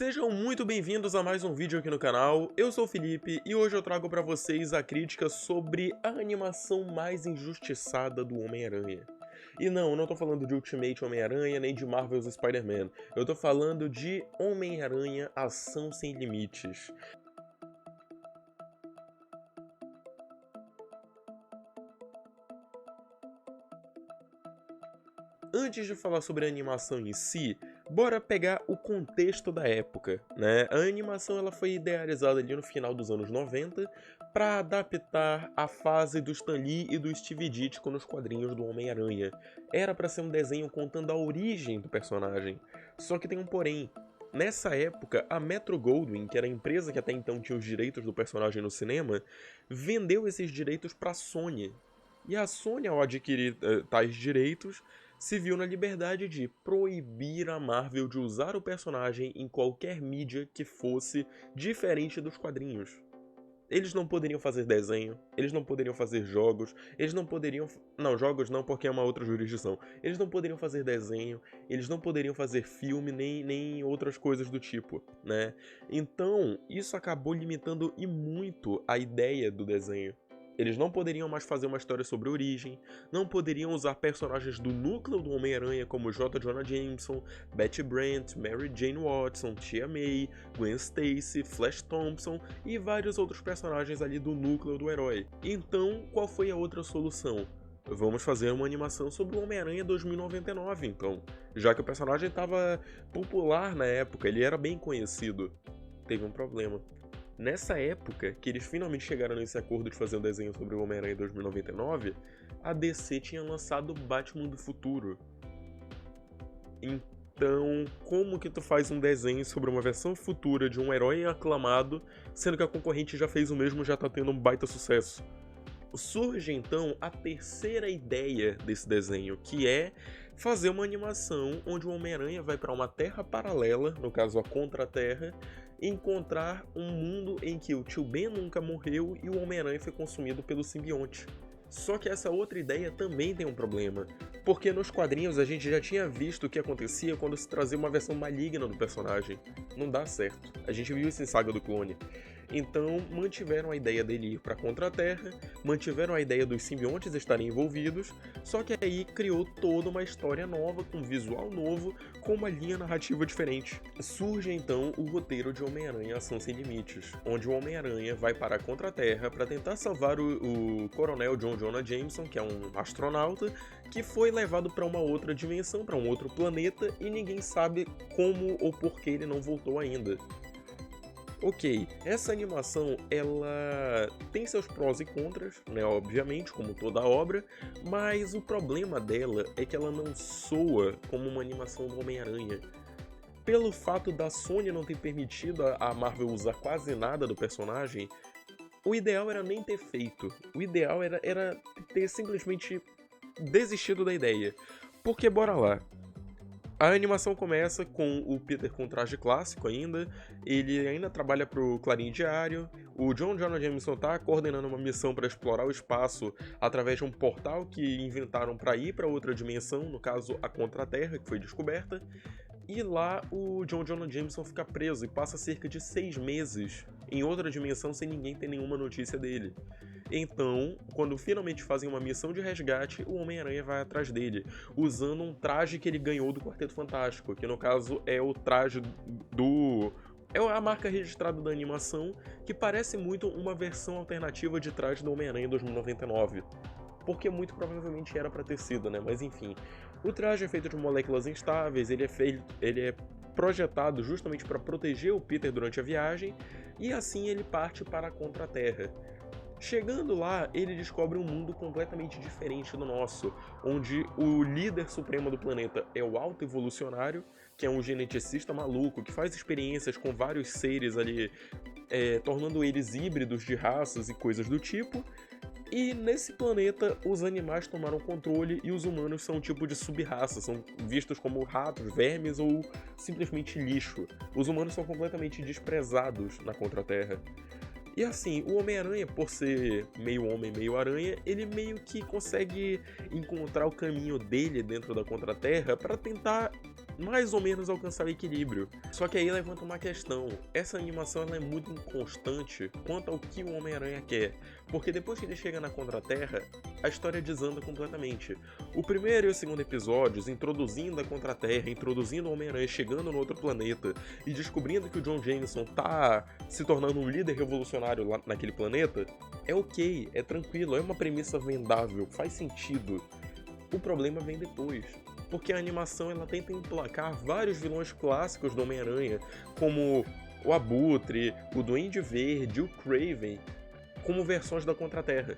Sejam muito bem-vindos a mais um vídeo aqui no canal, eu sou o Felipe e hoje eu trago pra vocês a crítica sobre a animação mais injustiçada do Homem-Aranha. E não, eu não tô falando de Ultimate Homem-Aranha nem de Marvel's Spider-Man, eu tô falando de Homem-Aranha Ação Sem Limites. Antes de falar sobre a animação em si, bora pegar o contexto da época, né? A animação ela foi idealizada ali no final dos anos 90 para adaptar a fase do Stan Lee e do Steve Ditko nos quadrinhos do Homem-Aranha. Era para ser um desenho contando a origem do personagem, só que tem um porém. Nessa época, a Metro-Goldwyn, que era a empresa que até então tinha os direitos do personagem no cinema, vendeu esses direitos para a Sony. E a Sony, ao adquirir tais direitos, se viu na liberdade de proibir a Marvel de usar o personagem em qualquer mídia que fosse diferente dos quadrinhos. Eles não poderiam fazer desenho, eles não poderiam fazer jogos, eles não poderiam... Não, jogos não, porque é uma outra jurisdição. Eles não poderiam fazer desenho, eles não poderiam fazer filme, nem outras coisas do tipo, né? Então, isso acabou limitando e muito a ideia do desenho. Eles não poderiam mais fazer uma história sobre origem, não poderiam usar personagens do núcleo do Homem-Aranha como J. Jonah Jameson, Betty Brant, Mary Jane Watson, Tia May, Gwen Stacy, Flash Thompson e vários outros personagens ali do núcleo do herói. Então, qual foi a outra solução? Vamos fazer uma animação sobre o Homem-Aranha 2099, então. Já que o personagem estava popular na época, ele era bem conhecido. Teve um problema. Nessa época, que eles finalmente chegaram nesse acordo de fazer um desenho sobre o Homem-Aranha 2099, a DC tinha lançado Batman do Futuro. Então, como que tu faz um desenho sobre uma versão futura de um herói aclamado, sendo que a concorrente já fez o mesmo e já tá tendo um baita sucesso? Surge então a terceira ideia desse desenho, que é fazer uma animação onde o Homem-Aranha vai para uma terra paralela, no caso a Contra-Terra, e encontrar um mundo em que o Tio Ben nunca morreu e o Homem-Aranha foi consumido pelo simbionte. Só que essa outra ideia também tem um problema, porque nos quadrinhos a gente já tinha visto o que acontecia quando se trazia uma versão maligna do personagem. Não dá certo. A gente viu isso em Saga do Clone. Então, mantiveram a ideia dele ir para Contra-Terra, mantiveram a ideia dos simbiontes estarem envolvidos, só que aí criou toda uma história nova, com um visual novo, com uma linha narrativa diferente. Surge então o roteiro de Homem-Aranha Ação Sem Limites, onde o Homem-Aranha vai para a Contra-Terra para tentar salvar o coronel J. Jonah Jameson, que é um astronauta, que foi levado para uma outra dimensão, para um outro planeta, e ninguém sabe como ou por que ele não voltou ainda. Ok, essa animação, ela tem seus prós e contras, né, obviamente, como toda obra, mas o problema dela é que ela não soa como uma animação do Homem-Aranha. Pelo fato da Sony não ter permitido a Marvel usar quase nada do personagem, o ideal era nem ter feito, o ideal era ter simplesmente desistido da ideia. Porque bora lá. A animação começa com o Peter com traje clássico ainda, ele ainda trabalha pro Clarim Diário, o J. Jonah Jameson tá coordenando uma missão para explorar o espaço através de um portal que inventaram para ir para outra dimensão, no caso a Contra-Terra, que foi descoberta, e lá o J. Jonah Jameson fica preso e passa cerca de 6 meses em outra dimensão sem ninguém ter nenhuma notícia dele. Então, quando finalmente fazem uma missão de resgate, o Homem-Aranha vai atrás dele, usando um traje que ele ganhou do Quarteto Fantástico, que no caso é o traje do... é a marca registrada da animação, que parece muito uma versão alternativa de traje do Homem-Aranha 2099. Porque muito provavelmente era pra ter sido, né? Mas enfim. O traje é feito de moléculas instáveis, ele é projetado justamente para proteger o Peter durante a viagem, e assim ele parte para a Contra-Terra. Chegando lá, ele descobre um mundo completamente diferente do nosso, onde o líder supremo do planeta é o Alto Evolucionário, que é um geneticista maluco, que faz experiências com vários seres ali, tornando eles híbridos de raças e coisas do tipo. E nesse planeta, os animais tomaram controle e os humanos são um tipo de sub-raça, são vistos como ratos, vermes ou simplesmente lixo. Os humanos são completamente desprezados na Contra-Terra. E assim, o Homem-Aranha, por ser meio homem, meio aranha, ele meio que consegue encontrar o caminho dele dentro da Contra-Terra para tentar mais ou menos alcançar o equilíbrio. Só que aí levanta uma questão, essa animação ela é muito inconstante quanto ao que o Homem-Aranha quer, porque depois que ele chega na Contra-Terra, a história desanda completamente. O primeiro e o segundo episódios, introduzindo a Contra-Terra, introduzindo o Homem-Aranha chegando no outro planeta e descobrindo que o John Jameson tá se tornando um líder revolucionário lá naquele planeta, é ok, é tranquilo, é uma premissa vendável, faz sentido. O problema vem depois, porque a animação ela tenta emplacar vários vilões clássicos do Homem-Aranha, como o Abutre, o Duende Verde, o Kraven, como versões da Contra-Terra.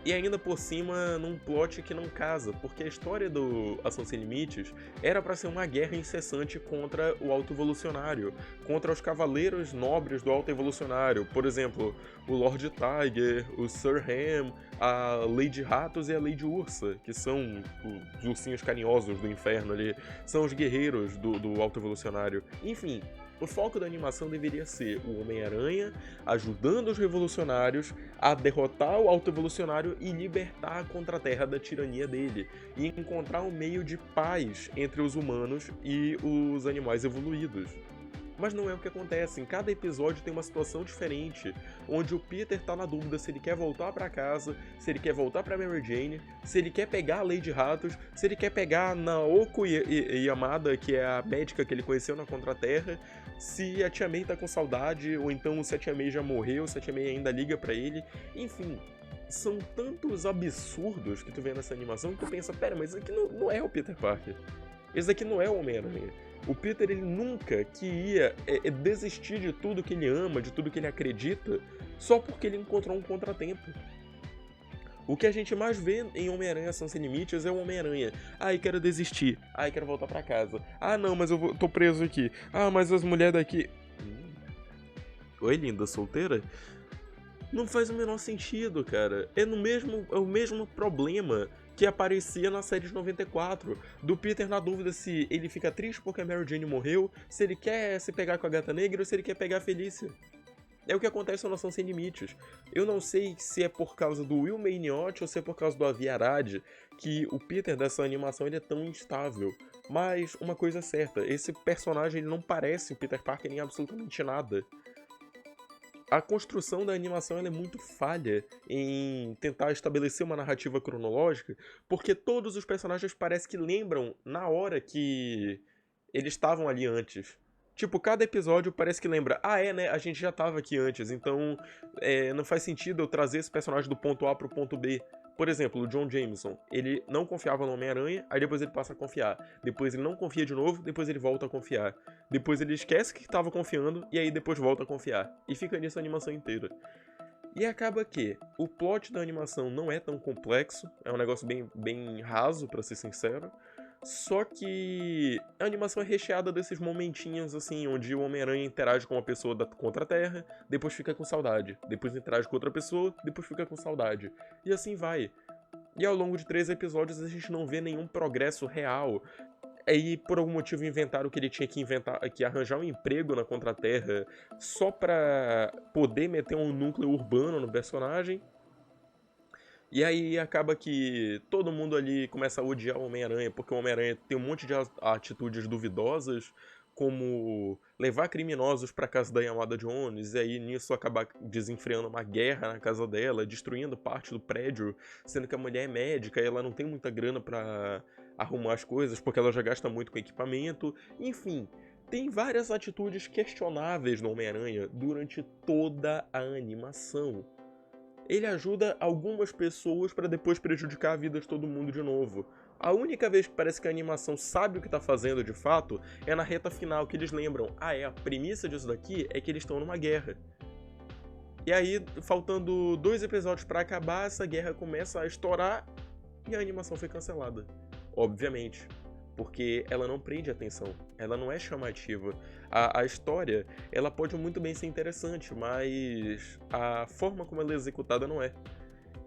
E ainda por cima num plot que não casa, porque a história do Ação Sem Limites era para ser uma guerra incessante contra o Alto Evolucionário, contra os Cavaleiros Nobres do Alto Evolucionário, por exemplo, o Lord Tiger, o Sir Ham, a Lady Ratos e a Lady Ursa, que são os ursinhos carinhosos do inferno ali, são os guerreiros do Alto Evolucionário. Enfim, o foco da animação deveria ser o Homem-Aranha ajudando os revolucionários a derrotar o Alto Evolucionário e libertar a Contra-Terra da tirania dele, e encontrar um meio de paz entre os humanos e os animais evoluídos. Mas não é o que acontece, em cada episódio tem uma situação diferente, onde o Peter tá na dúvida se ele quer voltar pra casa, se ele quer voltar pra Mary Jane, se ele quer pegar a Lady Ratos, se ele quer pegar a Naoko Yamada, que é a médica que ele conheceu na Contra-Terra, se a Tia May tá com saudade, ou então se a Tia May já morreu, se a Tia May ainda liga pra ele, enfim. São tantos absurdos que tu vê nessa animação que tu pensa, pera, mas isso aqui não é o Peter Parker. Esse aqui não é o Homem-Aranha. O Peter, ele nunca que ia desistir de tudo que ele ama, de tudo que ele acredita, só porque ele encontrou um contratempo. O que a gente mais vê em Homem-Aranha Ação Sem Limites é o Homem-Aranha. Ai, quero desistir. Ai, quero voltar pra casa. Ah, não, mas tô preso aqui. Ah, mas as mulheres daqui... Oi, linda, solteira? Não faz o menor sentido, cara. É o mesmo problema que aparecia na série de 94, do Peter na dúvida se ele fica triste porque a Mary Jane morreu, se ele quer se pegar com a Gata Negra ou se ele quer pegar a Felícia. É o que acontece na Nação Sem Limites. Eu não sei se é por causa do Will Magniotti ou se é por causa do Avi Arad que o Peter dessa animação ele é tão instável. Mas uma coisa é certa, esse personagem ele não parece o Peter Parker em absolutamente nada. A construção da animação ela é muito falha em tentar estabelecer uma narrativa cronológica, porque todos os personagens parecem que lembram na hora que eles estavam ali antes. Tipo, cada episódio parece que lembra, né, a gente já tava aqui antes, então não faz sentido eu trazer esse personagem do ponto A pro ponto B. Por exemplo, o John Jameson, ele não confiava no Homem-Aranha, aí depois ele passa a confiar. Depois ele não confia de novo, depois ele volta a confiar. Depois ele esquece que estava confiando, e aí depois volta a confiar. E fica nisso a animação inteira. E acaba que o plot da animação não é tão complexo, é um negócio bem raso, pra ser sincero. Só que a animação é recheada desses momentinhos assim, onde o Homem-Aranha interage com uma pessoa da Contra-Terra, depois fica com saudade. Depois interage com outra pessoa, depois fica com saudade. E assim vai. E ao longo de 3 episódios a gente não vê nenhum progresso real. Aí, por algum motivo, inventaram que ele tinha que arranjar um emprego na Contra-Terra só pra poder meter um núcleo urbano no personagem. E aí acaba que todo mundo ali começa a odiar o Homem-Aranha, porque o Homem-Aranha tem um monte de atitudes duvidosas, como levar criminosos pra casa da Yamada Jones, e aí nisso acaba desenfreando uma guerra na casa dela, destruindo parte do prédio, sendo que a mulher é médica e ela não tem muita grana pra arrumar as coisas, porque ela já gasta muito com equipamento, enfim. Tem várias atitudes questionáveis no Homem-Aranha durante toda a animação. Ele ajuda algumas pessoas pra depois prejudicar a vida de todo mundo de novo. A única vez que parece que a animação sabe o que tá fazendo de fato é na reta final, que eles lembram, a premissa disso daqui é que eles estão numa guerra. E aí, faltando 2 episódios pra acabar, essa guerra começa a estourar e a animação foi cancelada. Obviamente. Porque ela não prende atenção, ela não é chamativa. A história, ela pode muito bem ser interessante, mas a forma como ela é executada não é.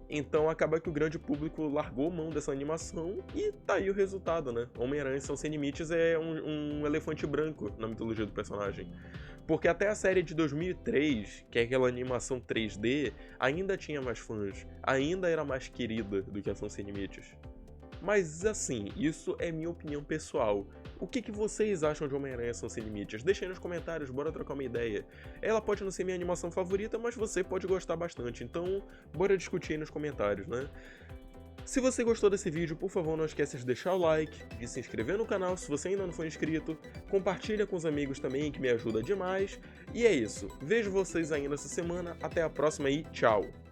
Então acaba que o grande público largou mão dessa animação e tá aí o resultado, né? Homem-Aranha Ação Sem Limites é um elefante branco na mitologia do personagem. Porque até a série de 2003, que é aquela animação 3D, ainda tinha mais fãs, ainda era mais querida do que Ação Sem Limites. Mas assim, isso é minha opinião pessoal. O que vocês acham de Homem-Aranha Sem Limites? Deixa aí nos comentários, bora trocar uma ideia. Ela pode não ser minha animação favorita, mas você pode gostar bastante, então bora discutir aí nos comentários, né? Se você gostou desse vídeo, por favor, não esqueça de deixar o like, de se inscrever no canal se você ainda não for inscrito, compartilha com os amigos também, que me ajuda demais. E é isso, vejo vocês ainda essa semana, até a próxima e tchau!